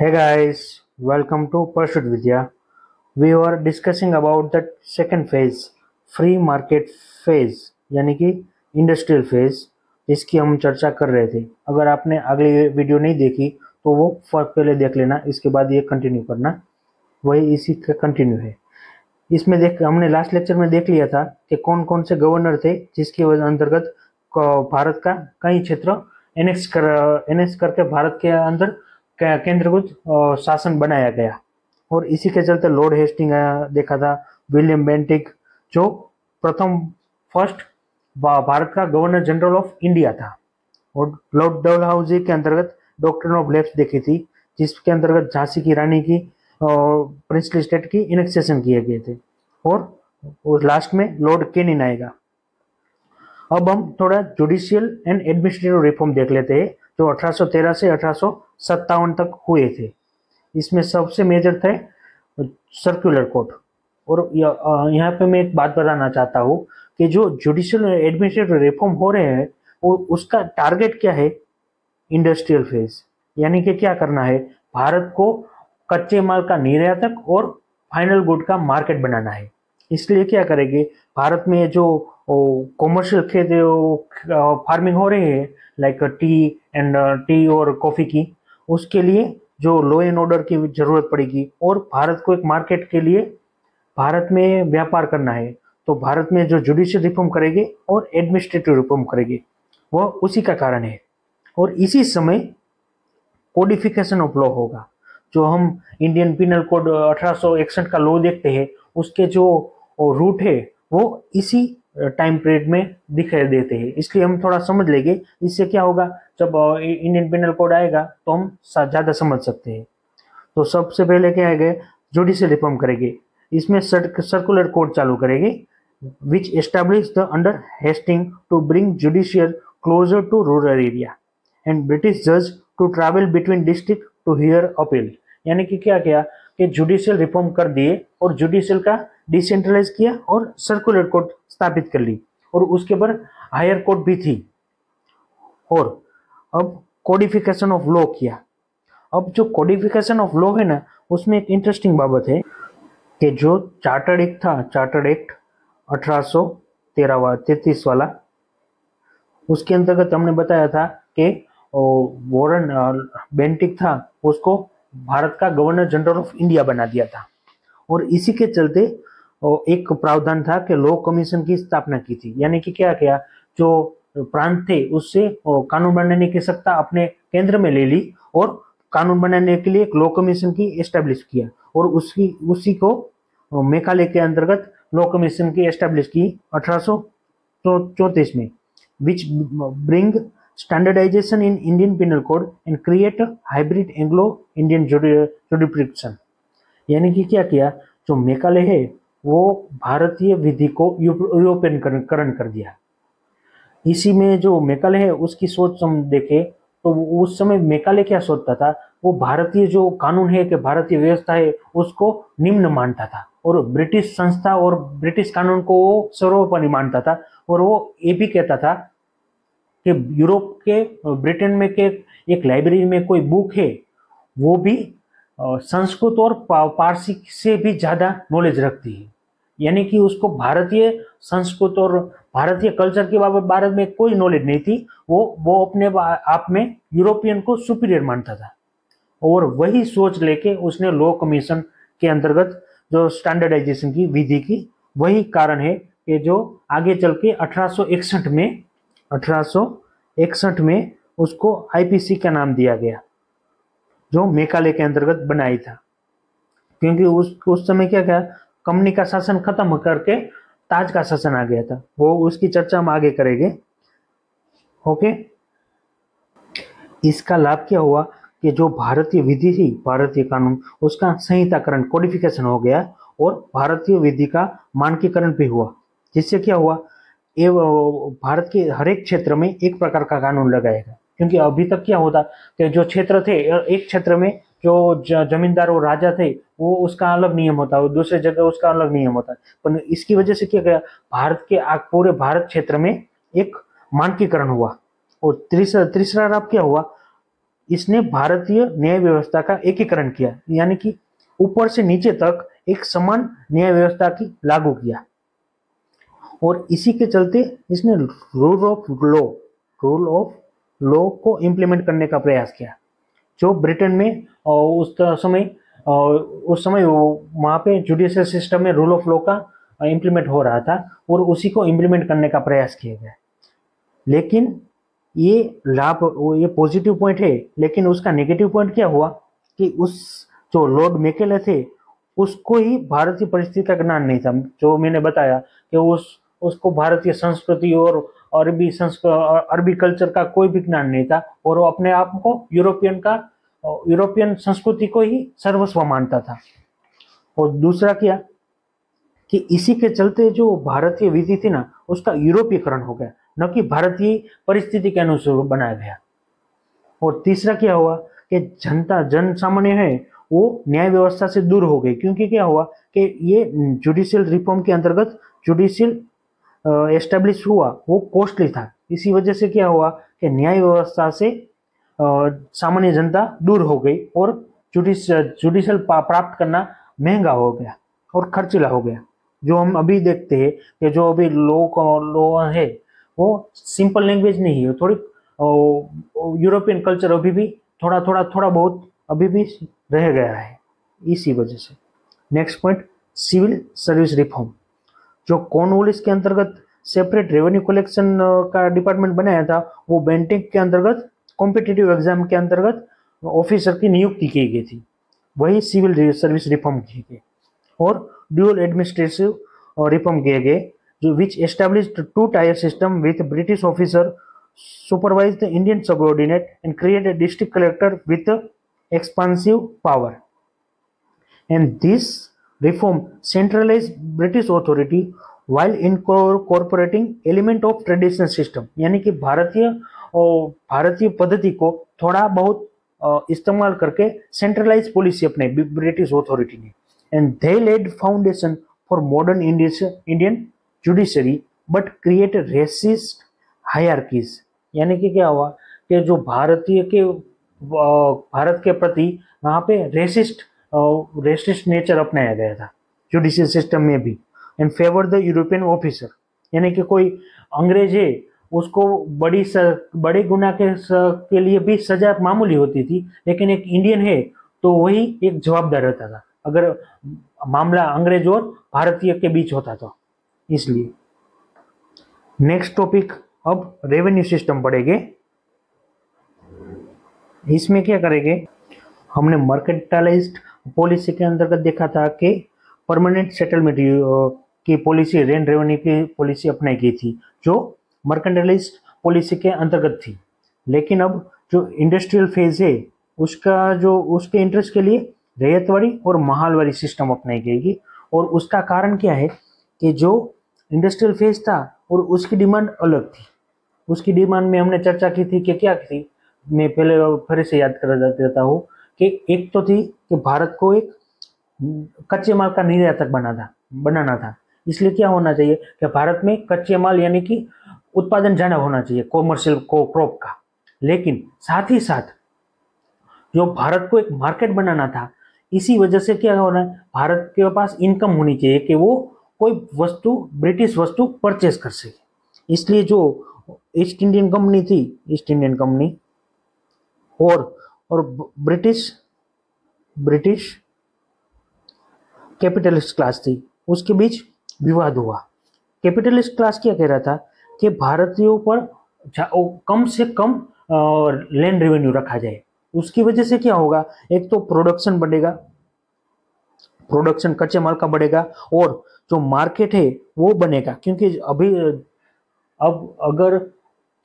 Hey guys, welcome to Pursuit Vidya. We were discussing about the second phase, free market phase, यानी कि industrial phase, जिसकी हम चर्चा कर रहे थे। अगर आपने अगली वीडियो नहीं देखी तो वो पहले देख लेना, इसके बाद ये कंटिन्यू करना, वही इसी का कंटिन्यू है। इसमें हमने लास्ट लेक्चर में देख लिया था कि कौन कौन से गवर्नर थे जिसकी वजह अंतर्गत भारत का कई क्षेत्र एनेक्स करके भारत के अंदर केंद्रीकृत शासन बनाया गया। और इसी के चलते लॉर्ड हेस्टिंग देखा था, विलियम बेंटिक जो प्रथम फर्स्ट भारत का गवर्नर जनरल ऑफ इंडिया था, और लॉर्ड डलहौजी के अंतर्गत डॉक्ट्रिन ऑफ लैप्स देखी थी, जिसके अंतर्गत झांसी की रानी की प्रिंसली स्टेट की इनेक्सेशन किए गए थे। और लास्ट में लॉर्ड केनिन आएगा। अब हम थोड़ा जुडिशियल एंड एडमिनिस्ट्रेटिव रिफॉर्म देख लेते हैं जो 1813 से 1857 तक हुए थे। इसमें सबसे मेजर थे सर्कुलर कोड। और यहाँ पे मैं एक बात बताना चाहता हूँ कि जो जुडिशियल एडमिनिस्ट्रेटिव रिफॉर्म हो रहे हैं वो उसका टारगेट क्या है, इंडस्ट्रियल फेज, यानी कि क्या करना है, भारत को कच्चे माल का निर्यातक और फाइनल गुड का मार्केट बनाना है। इसलिए क्या करेंगे, भारत में जो कॉमर्शियल खेत फार्मिंग हो रही है लाइक टी और कॉफी की, उसके लिए जो लॉ एंड ऑर्डर की जरूरत पड़ेगी, और भारत को एक मार्केट के लिए भारत में व्यापार करना है, तो भारत में जो जुडिशियल रिफॉर्म करेंगे और एडमिनिस्ट्रेटिव रिफॉर्म करेंगे वो उसी का कारण है। और इसी समय कोडिफिकेशन ऑफ लॉ होगा। जो हम इंडियन पिनल कोड 1861 का लॉ देखते हैं, उसके जो रूट है वो इसी टाइम पीरियड में दिखाई देते हैं। इसलिए हम थोड़ा समझ लेंगे, इससे क्या होगा, जब इंडियन पिनल कोड आएगा तो हम ज़्यादा समझ सकते हैं। तो सबसे पहले क्या आएगा, जुडिशियल रिफॉर्म करेंगे। इसमें सर्कुलर कोड चालू करेंगे, which establish the under Hastings to bring judicial closure to rural area and British जज to travel between district to hear appeal. यानी कि क्या किया कि जुडिशियल रिफॉर्म कर दिए और जुडिशियल का डिसेंट्रलाइज किया और सर्कुलर कोर्ट स्थापित कर ली, और उसके बाद हायर कोर्ट भी थी। और अब कोडिफिकेशन ऑफ लॉ किया। अब जो कोडिफिकेशन ऑफ लॉ है ना, उसमें एक इंटरेस्टिंग बाबत है कि जो चार्टर्ड एक्ट था, चार्टर्ड एक्ट 1833 वाला, उसके अंतर्गत हमने बताया था कि वॉरेन बेंटिक था, उसको भारत का गवर्नर जनरल ऑफ इंडिया बना दिया था। और इसी के चलते एक प्रावधान था कि लॉ कमीशन की स्थापना की थी। यानी कि क्या किया, जो प्रांत थे उससे कानून बनाने की सत्ता अपने केंद्र में ले ली, और कानून बनाने के लिए एक लॉ कमीशन की एस्टेब्लिश किया, और उसी को मेघालय के अंतर्गत लॉ कमीशन की एस्टेब्लिश की 1834 में, which bring standardization in Indian penal code and create hybrid Anglo Indian jurisdiction. यानी कि क्या किया, जो मेघालय है वो भारतीय विधि को यूरोपियन कर दिया। इसी में जो मेघालय है उसकी सोच हम देखें तो उस समय मेघालय क्या सोचता था, वो भारतीय जो कानून है कि भारतीय व्यवस्था है उसको निम्न मानता था, और ब्रिटिश संस्था और ब्रिटिश कानून को वो सर्वोपरि मानता था। और वो ये भी कहता था कि यूरोप के ब्रिटेन में के एक लाइब्रेरी में कोई बुक है वो भी संस्कृत और पारसी से भी ज्यादा नॉलेज रखती है। यानी कि उसको भारतीय संस्कृत और भारतीय कल्चर के बारे में कोई नॉलेज नहीं थी, वो अपने आप में यूरोपियन को सुपीरियर मानता था। और वही सोच लेके उसने लॉ कमीशन के अंतर्गत जो स्टैंडर्डाइजेशन की विधि की, वही कारण है कि जो आगे चल के 1861 में उसको आईपीसी का नाम दिया गया, जो मेघालय के अंतर्गत बनाई था। क्योंकि उस समय क्या क्या कंपनी का शासन खत्म करके ताज का शासन आ गया था, वो उसकी चर्चा हम आगे करेंगे। ओके, इसका लाभ क्या हुआ कि जो भारतीय विधि थी, भारतीय कानून, उसका संहिताकरण कोडिफिकेशन हो गया, और भारतीय विधि का मानकीकरण भी हुआ। जिससे क्या हुआ, ये भारत के हर एक क्षेत्र में एक प्रकार का कानून लगाएगा। क्योंकि अभी तक क्या होता कि जो क्षेत्र थे, एक क्षेत्र में जो जमींदार और राजा थे वो उसका अलग नियम होता है, दूसरे जगह उसका अलग नियम होता है। पर इसकी वजह से क्या गया, भारत के पूरे भारत क्षेत्र में एक मानकीकरण हुआ। और तीसरा लाभ क्या हुआ, इसने भारतीय न्याय व्यवस्था का एकीकरण किया, यानी कि ऊपर से नीचे तक एक समान न्याय व्यवस्था की लागू किया। और इसी के चलते इसने रूल ऑफ लॉ को इम्प्लीमेंट करने का प्रयास किया। जो ब्रिटेन में उस समय वहाँ पे जुडिशियल सिस्टम में रूल ऑफ लॉ का इम्प्लीमेंट हो रहा था और उसी को इम्प्लीमेंट करने का प्रयास किया गया। लेकिन ये पॉजिटिव पॉइंट है, लेकिन उसका नेगेटिव पॉइंट क्या हुआ कि उस जो लॉर्ड मैकेले थे उसको ही भारतीय परिस्थिति का ज्ञान नहीं था। जो मैंने बताया कि उसको भारतीय संस्कृति और अरबी कल्चर का कोई भी ज्ञान नहीं था और वो अपने आप को यूरोपियन संस्कृति को ही सर्वस्व मानता था। और दूसरा क्या कि इसी के चलते जो भारतीय विधि थी ना उसका यूरोपीकरण हो गया, न कि भारतीय परिस्थिति के अनुसार बनाया गया। और तीसरा क्या हुआ कि जन सामान्य है वो न्याय व्यवस्था से दूर हो गई, क्योंकि क्या हुआ कि ये जुडिशियल रिफॉर्म के अंतर्गत जुडिशियल एस्टेब्लिश हुआ, वो कॉस्टली था। इसी वजह से क्या हुआ कि न्याय व्यवस्था से सामान्य जनता दूर हो गई और जुडिशियल प्राप्त करना महंगा हो गया और खर्चीला हो गया। जो हम अभी देखते हैं कि जो अभी लॉ है वो सिंपल लैंग्वेज नहीं है, थोड़ी यूरोपियन कल्चर अभी भी थोड़ा बहुत अभी भी रह गया है इसी वजह से। Next point, civil service reform. जो कॉर्नवालिस के अंतर्गत सेपरेट रेवेन्यू कलेक्शन का डिपार्टमेंट बनाया था, वो बेंटिक के अंतर्गत कॉम्पिटिटिव एग्जाम के अंतर्गत ऑफिसर की नियुक्ति की गई थी, वही सिविल सर्विस रिफॉर्म किए गए। और ड्यूअल एडमिनिस्ट्रेटिव रिफॉर्म किए गए, जो which established 2-tier system with British officer supervise the Indian subordinate and create a district collector with expansive power. And this reform centralized British authority while incorporating element of traditional system, यानी कि भारतीय पद्धति को थोड़ा बहुत इस्तेमाल करके centralize policy अपने ब्रिटिश अथॉरिटी ने। And they laid foundation for modern Indian judiciary but create racist hierarchies, यानी कि क्या हुआ कि जो भारत के प्रति वहाँ पे रेसिस्ट नेचर अपनाया गया था जुडिशियल सिस्टम में भी। And favour the European officer, यानी कि कोई अंग्रेज है उसको बड़े गुनाह के लिए भी सजा मामूली होती थी, लेकिन एक इंडियन है तो वही एक जवाबदार रहता था अगर मामला अंग्रेज और भारतीय के बीच होता तो। इसलिए नेक्स्ट टॉपिक अब रेवेन्यू सिस्टम पढ़ेंगे। इसमें क्या करेंगे, हमने मर्केंटाइलाइज्ड पॉलिसी के अंतर्गत देखा था कि परमानेंट सेटलमेंट की पॉलिसी, रेंट रेवेन्यू की पॉलिसी अपनाई गई थी जो मर्केंटाइलाइज्ड पॉलिसी के अंतर्गत थी। लेकिन अब जो इंडस्ट्रियल फेज है उसके इंटरेस्ट के लिए रैयतवाड़ी और महालवाड़ी सिस्टम अपनाई गई। और उसका कारण क्या है कि जो इंडस्ट्रियल फेज था और उसकी डिमांड अलग थी। उसकी डिमांड में हमने चर्चा की थी कि क्या थी, मैं पहले फिर से याद कर देता हूँ कि एक तो थी कि भारत को एक कच्चे माल का निर्यातक बनाना था। इसलिए क्या होना चाहिए कि भारत में कच्चे माल यानी कि उत्पादन ज्यादा होना चाहिए कॉमर्शियल क्रॉप का। लेकिन साथ ही साथ जो भारत को एक मार्केट बनाना था, इसी वजह से क्या होना है, भारत के पास इनकम होनी चाहिए कि वो कोई ब्रिटिश वस्तु परचेज कर सके। इसलिए जो ईस्ट इंडियन कंपनी थी, ईस्ट इंडियन कंपनी और ब्रिटिश कैपिटलिस्ट क्लास थी, उसके बीच विवाद हुआ। कैपिटलिस्ट क्लास क्या कह रहा था कि भारतीयों पर कम से कम लैंड रेवेन्यू रखा जाए। उसकी वजह से क्या होगा, एक तो प्रोडक्शन बढ़ेगा, प्रोडक्शन कच्चे माल का बढ़ेगा और जो मार्केट है वो बनेगा। क्योंकि अब अगर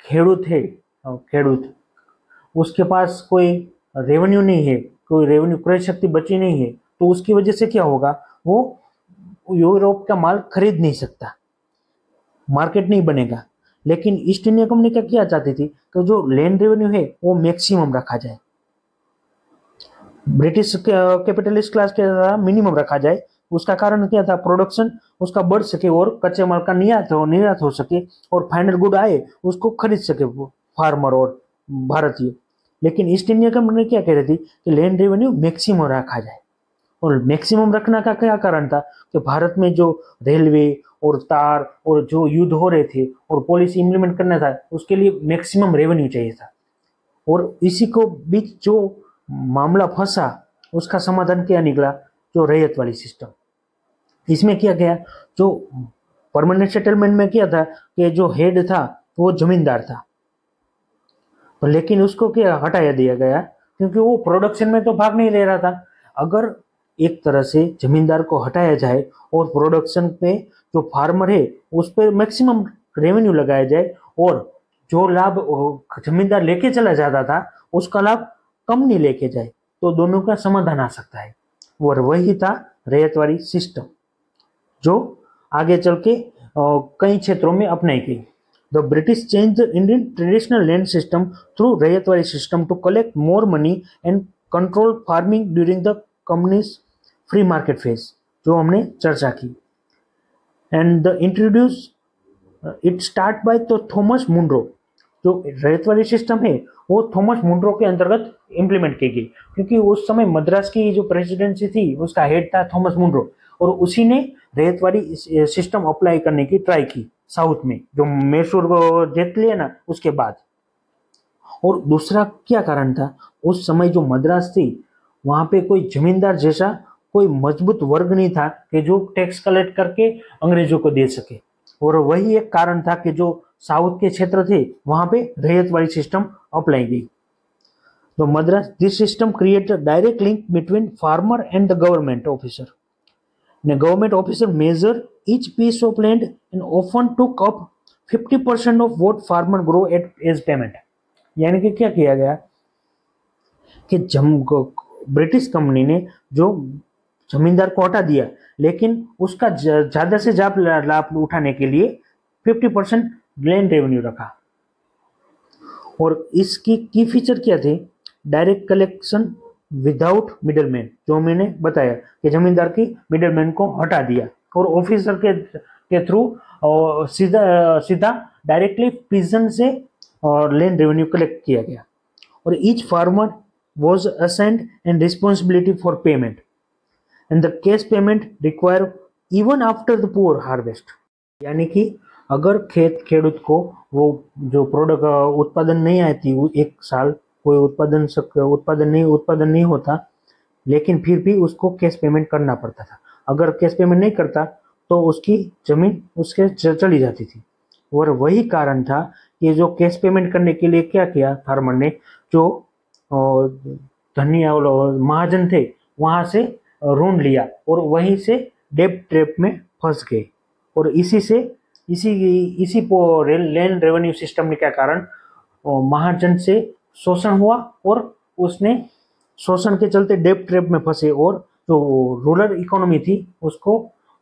खेडूत उसके पास कोई रेवेन्यू नहीं है, कोई रेवेन्यू क्रय शक्ति बची नहीं है, तो उसकी वजह से क्या होगा, वो यूरोप का माल खरीद नहीं सकता, मार्केट नहीं बनेगा। लेकिन ईस्ट इंडिया कंपनी का क्या चाहती थी कि जो लैंड रेवेन्यू है वो मैक्सिमम रखा जाए, ब्रिटिश कैपिटलिस्ट क्लास के मिनिमम रखा जाए। उसका कारण क्या था, प्रोडक्शन उसका बढ़ सके और कच्चे माल का निर्यात हो सके और फाइनल गुड आए उसको खरीद सके फार्मर और भारतीय। लेकिन ईस्ट इंडिया कंपनी क्या कह रही थी कि लैंड रेवेन्यू मैक्सिमम रखा जाए। और मैक्सिमम रखने का क्या कारण था कि भारत में जो रेलवे और तार और जो युद्ध हो रहे थे और पॉलिसी इंप्लीमेंट करना था, उसके लिए मैक्सिमम रेवेन्यू चाहिए था। और इसी को बीच जो मामला फंसा, उसका समाधान क्या निकला, जो रैयत वाली सिस्टम। इसमें क्या गया, जो परमानेंट सेटलमेंट में क्या था कि जो हेड था वो जमींदार था, तो लेकिन उसको क्या हटाया दिया गया, क्योंकि वो प्रोडक्शन में तो भाग नहीं ले रहा था। अगर एक तरह से जमींदार को हटाया जाए और प्रोडक्शन पे जो फार्मर है उस पर मैक्सिमम रेवेन्यू लगाया जाए, और जो लाभ जमींदार लेके चला जाता था उसका लाभ कम नहीं लेके जाए, तो दोनों का समाधान आ सकता है। और वही था रैयत वाली सिस्टम, जो आगे चल के कई क्षेत्रों में अपनाई गई। The British changed the Indian traditional land system through Rayatwari system to collect more money and control farming during the communist free market phase, जो हमने चर्चा की। And the introduce it start by तो थॉमस मुनरो, जो रैयत वाली system है वो थॉमस मुनरो के अंतर्गत इम्प्लीमेंट की गई, क्योंकि उस समय मद्रास की जो प्रेसिडेंसी थी उसका हेड था थॉमस मुनरो, और उसी ने रैयत वाली सिस्टम अप्लाई करने की ट्राई की साउथ में, जो मैसूर को जीत लिया ना उसके बाद। और दूसरा क्या कारण था, उस समय जो मद्रास थी वहां पे कोई जमींदार जैसा कोई मजबूत वर्ग नहीं था कि जो टैक्स कलेक्ट करके अंग्रेजों को दे सके, और वही एक कारण था कि जो साउथ के क्षेत्र थे वहां पे रैयत वाली सिस्टम अप्लाई की। तो Madras this system create a direct link between farmer and the government officer. The government officer measure each piece of land and often took up 50% of what farmer grow at as payment। यानी कि क्या किया गया कि British company ने जो जमींदार को हटा दिया, लेकिन उसका ज्यादा से ज्यादा लाभ उठाने के लिए 50% लैंड रेवेन्यू रखा। और इसकी की फीचर क्या थे, डायरेक्ट कलेक्शन विदाउट मिडलमैन, जो मैंने बताया कि जमींदार की मिडलमैन को हटा दिया और ऑफिसर के थ्रू सीधा सीधा डायरेक्टली पिजन से लैंड रेवेन्यू कलेक्ट किया गया। और each farmer was assigned and responsibility for payment and the cash payment require even after the poor harvest. यानी कि अगर खेडूत को वो जो प्रोडक्ट उत्पादन नहीं आती, एक साल कोई उत्पादन नहीं होता, लेकिन फिर भी उसको कैश पेमेंट करना पड़ता था। अगर कैश पेमेंट नहीं करता तो उसकी जमीन उसके चली जाती थी। और वही कारण था कि जो कैश पेमेंट करने के लिए क्या किया फार्मर ने, जो धनिया महाजन थे वहां से ऋण लिया और वहीं से डेब्ट ट्रैप में फंस गए। और इसी लैंड रेवेन्यू सिस्टम के कारण महाजन से शोषण हुआ और उसने शोषण के चलते डेब्ट ट्रैप में फंसे और जो रूरल इकोनॉमी थी उसको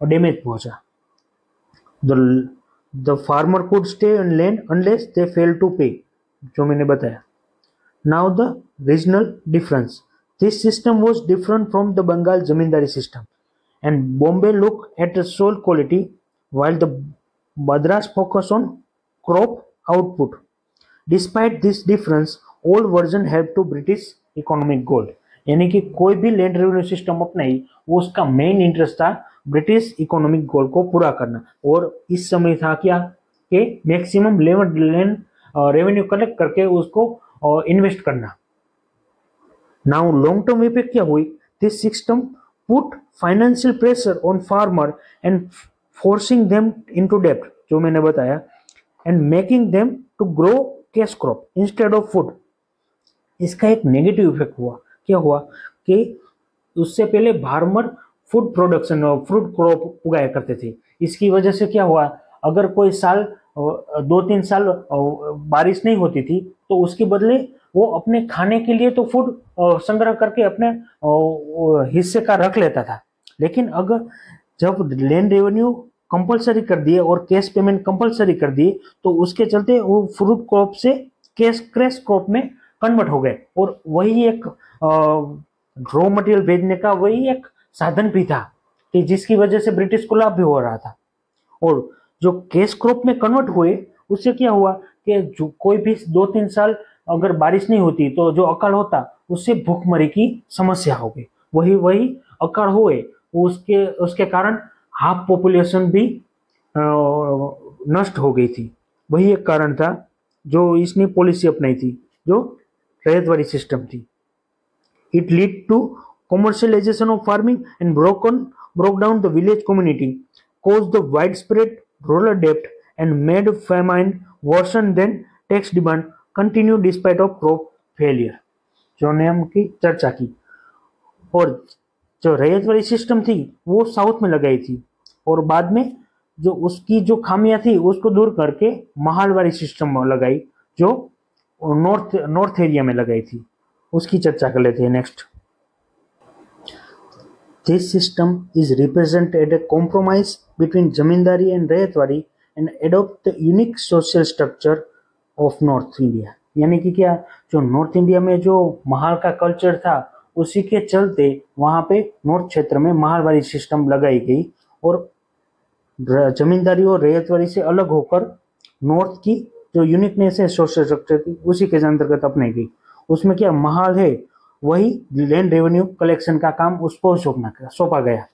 डैमेज पहुंचा। The farmer could stay on land unless they fail to pay, जो मैंने बताया। Now the regional difference, this system was different from the Bengal zamindari system and Bombay look at the soil quality while the Madras focus on crop output. Despite this difference, all version help to British economic goal। यानी कि कोई भी land revenue system अपनाई वो उसका main interest था British economic गोल को पूरा करना। और इस समय था क्या कि मैक्सिमम लैंड रेवेन्यू कलेक्ट करके उसको इन्वेस्ट करना। नाउ लॉन्ग टर्म इफेक्ट क्या हुई, this system put financial pressure on farmer and forcing them into डेब्ट, जो मैंने बताया, and making them to grow cash crop instead of food. इसका एक नेगेटिव इफेक्ट हुआ, क्या हुआ कि उससे पहले फार्मर फूड प्रोडक्शन और फ्रूट क्रॉप उगाया करते थे। इसकी वजह से क्या हुआ, अगर कोई साल 2-3 साल बारिश नहीं होती थी तो उसके बदले वो अपने खाने के लिए तो फूड संग्रह करके अपने हिस्से का रख लेता था। लेकिन अगर जब लैंड रेवेन्यू कंपलसरी कर दिए और कैश पेमेंट कंपलसरी कर दिए तो उसके चलते वो फ्रूट क्रॉप से कैश क्रॉप में कन्वर्ट हो गए। और वही एक रॉ मटेरियल भेजने का वही एक साधन भी था कि जिसकी वजह से ब्रिटिश को लाभ भी हो रहा था। और जो कैश क्रॉप में कन्वर्ट हुए उससे क्या हुआ कि जो कोई भी 2-3 साल अगर बारिश नहीं होती तो जो अकाल होता उससे भूखमरी की समस्या हो गई। वही वही अकाल हुए, उसके उसके कारण हाफ पॉपुलेशन भी नष्ट हो गई थी। वही एक कारण था जो इसने पॉलिसी अपनाई थी, जो रैयतवाड़ी सिस्टम थी। It led to commercialization of farming and broke down the village community, caused the widespread rural debt, and made famine worsen than tax demand continued despite of crop failure। जो ने हम की चर्चा की। और जो रैयत वाली सिस्टम थी वो साउथ में लगाई थी, और बाद में जो उसकी जो खामियां थी उसको दूर करके महालवाड़ी सिस्टम लगाई, जो नॉर्थ नॉर्थ एरिया में लगाई थी। उसकी चर्चा कर लेते हैं next. This system is represented a compromise between zamindari and ryotwari and adopt the unique social structure of North India। यानी कि क्या, जो नॉर्थ इंडिया में जो महाल का कल्चर था उसी के चलते वहां पे नॉर्थ क्षेत्र में महालवाड़ी सिस्टम लगाई गई, और जमींदारी और रैयतवाड़ी से अलग होकर नॉर्थ की जो यूनिकनेस है सोशल स्ट्रक्चर की उसी के अंतर्गत अपनाई गई। उसमें क्या महाल है वही लैंड रेवेन्यू कलेक्शन का काम उसको सौंपा गया।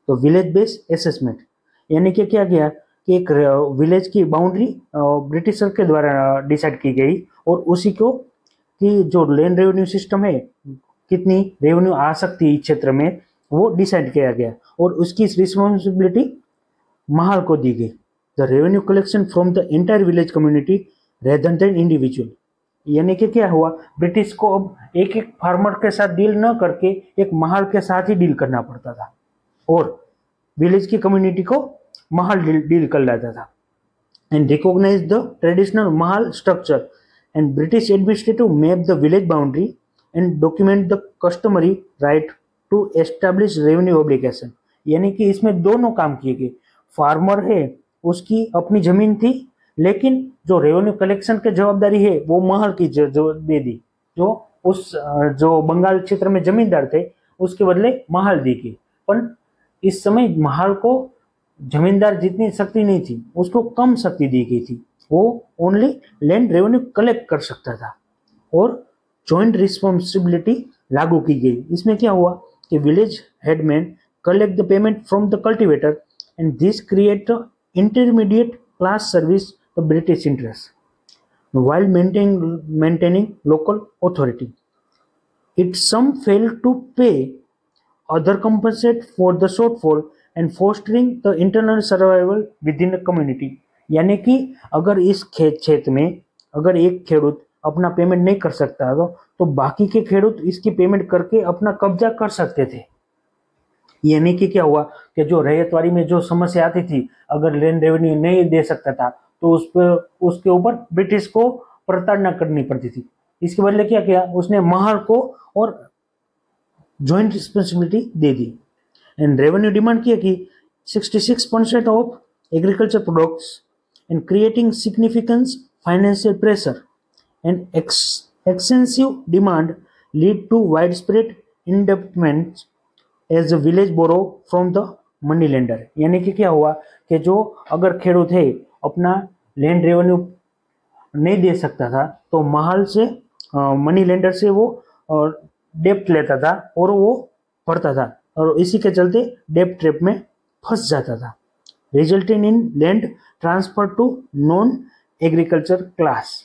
तो विलेज बेस्ड असेसमेंट, यानी कि क्या गया कि एक विलेज की बाउंड्री ब्रिटिशर के द्वारा डिसाइड की गई, और उसी को कि जो लैंड रेवेन्यू सिस्टम है कितनी रेवेन्यू आ सकती है इस क्षेत्र में वो डिसाइड किया गया, और उसकी रिस्पॉन्सिबिलिटी महाल को दी गई। The revenue collection from the entire village community rather than individual. यानी कि क्या हुआ, ब्रिटिश को अब एक एक फार्मर के साथ डील न करके एक महाल के साथ ही डील करना पड़ता था, और विलेज की कम्युनिटी को महाल डील कर लेता था। And recognize the traditional mahal structure and British administrative map the village boundary and document the customary right to establish revenue obligation. यानी कि इसमें दोनों काम किए गए। फार्मर है उसकी अपनी जमीन थी, लेकिन जो रेवेन्यू कलेक्शन की जवाबदारी है वो महल की जो दे दी। जो बंगाल क्षेत्र में जमींदार थे उसके बदले महल दी गई, पर इस समय महल को जमींदार जितनी शक्ति नहीं थी उसको कम शक्ति दी गई थी। वो ओनली लैंड रेवेन्यू कलेक्ट कर सकता था, और जॉइंट रिस्पॉन्सिबिलिटी लागू की गई। इसमें क्या हुआ कि village headman collect the payment from the cultivator and this create intermediate class service the British interest while maintaining local authority. It some failed to pay, other compensate for the shortfall and fostering the internal survival within the community। यानी कि अगर इस क्षेत्र में अगर एक खेडूत अपना payment नहीं कर सकता तो बाकी के खेडूत इसकी पेमेंट करके अपना कब्जा कर सकते थे। यानी कि क्या हुआ कि जो रैयतवाड़ी में जो समस्या आती थी, अगर लैंड रेवेन्यू नहीं दे सकता था तो उसके ऊपर ब्रिटिश को प्रताड़ना करनी पड़ती थी। इसके बदले क्या किया उसने महल को और जॉइंट रिस्पॉन्सिबिलिटी दे दी। एंड रेवेन्यू डिमांड किया कि 66% of agriculture products and creating significant financial pressure and extensive demand lead to wide spread indebtedness as a village borrow from the money lender. यानी कि क्या हुआ कि जो अगर खेडूत है अपना लैंड रेवेन्यू नहीं दे सकता था तो महल से मनी लेंडर से वो डेप्ट लेता था और वो भरता था, और इसी के चलते डेप्ट ट्रैप में फंस जाता था, resulting in land transfer to non agriculture class.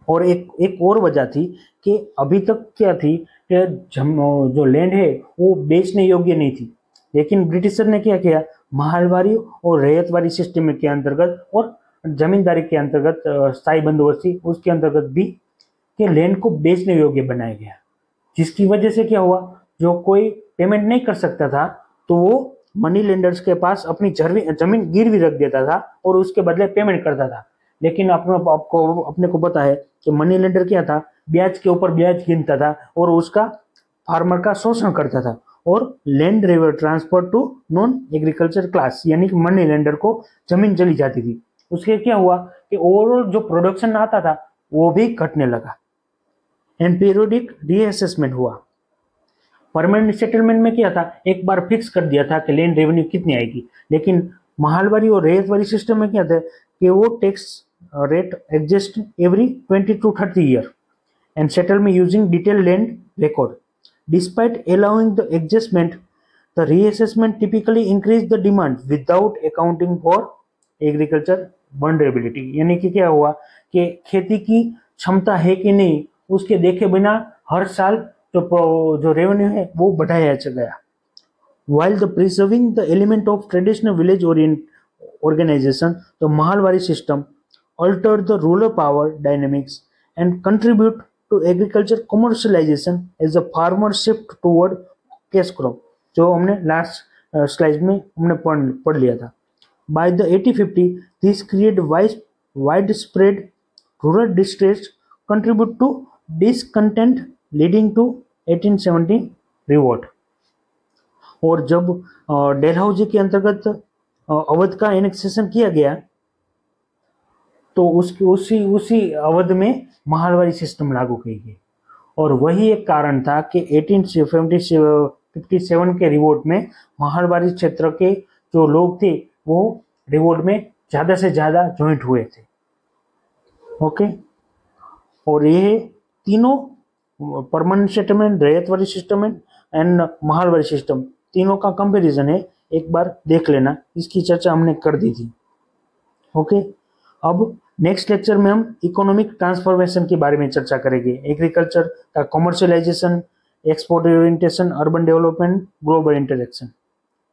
और एक और वजह थी कि अभी तक क्या थी कि जो लैंड है वो बेचने योग्य नहीं थी, लेकिन ब्रिटिशर ने क्या किया महलवाड़ी और रैयतवाड़ी सिस्टम के अंतर्गत और जमींदारी के अंतर्गत स्थायी बंदोबस्ती उसके अंतर्गत भी कि लैंड को बेचने योग्य बनाया गया, जिसकी वजह से क्या हुआ जो कोई पेमेंट नहीं कर सकता था तो वो मनी लेंडर्स के पास अपनी जमीन गिरवी रख देता था और उसके बदले पेमेंट करता था। लेकिन आपको अपने को पता है कि मनी लेंडर क्या था, ब्याज के ऊपर ब्याज गिनता था और उसका फार्मर का शोषण करता था, और land revenue transfer to non agriculture class यानी कि मनी लेंडर को जमीन चली जाती थी। उसके क्या हुआ कि ओवरऑल जो प्रोडक्शन आता था वो भी घटने लगा। एंड पीरियोडिक रीअसेसमेंट हुआ। परमानेंट सेटलमेंट में क्या था, एक बार फिक्स कर दिया था कि लैंड रेवेन्यू कितनी आएगी, लेकिन महलवाड़ी और रैयतवाड़ी सिस्टम में क्या था कि वो tax rate exists every 20 to 30 years and settlement using detailed land record. Despite allowing the adjustment, the reassessment typically increase the demand without accounting for agriculture vulnerability. यानी कि क्या हुआ कि खेती की क्षमता है कि नहीं उसके देखे बिना हर साल जो रेवेन्यू है वो बढ़ाया गया। While the preserving the element of traditional village organization, the Mahalwari system altered the rural power dynamics and contribute to agriculture commercialization as a farmer shift toward cash crop, जो हमने लास्ट स्लाइड में हमने पढ़ लिया था। By the 1850, this created widespread rural distress, contribute to discontent leading to 1870 revolt। और जब Dalhousie के अंतर्गत अवध का एनेक्सेशन किया गया तो उसी उसी अवध में महालवारी सिस्टम लागू की गई और वही एक कारण था कि 1857 के रिवोल्ट में महालवारी क्षेत्र के जो लोग थे वो रिवोल्ट में ज़्यादा से ज़्यादा ज्वाइंट हुए थे। ओके, और ये तीनों permanent settlement, ryotwari system and mahalwari system तीनों का कंपैरिजन है, एक बार देख लेना, इसकी चर्चा हमने कर दी थी। ओके, अब नेक्स्ट लेक्चर में हम इकोनॉमिक ट्रांसफॉर्मेशन के बारे में चर्चा करेंगे, एग्रीकल्चर का commercialisation, export orientation, urban development, global interaction.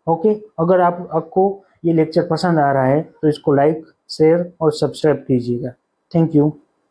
Okay, अगर आपको ये लेक्चर पसंद आ रहा है तो इसको लाइक, शेयर और सब्सक्राइब कीजिएगा। Thank you.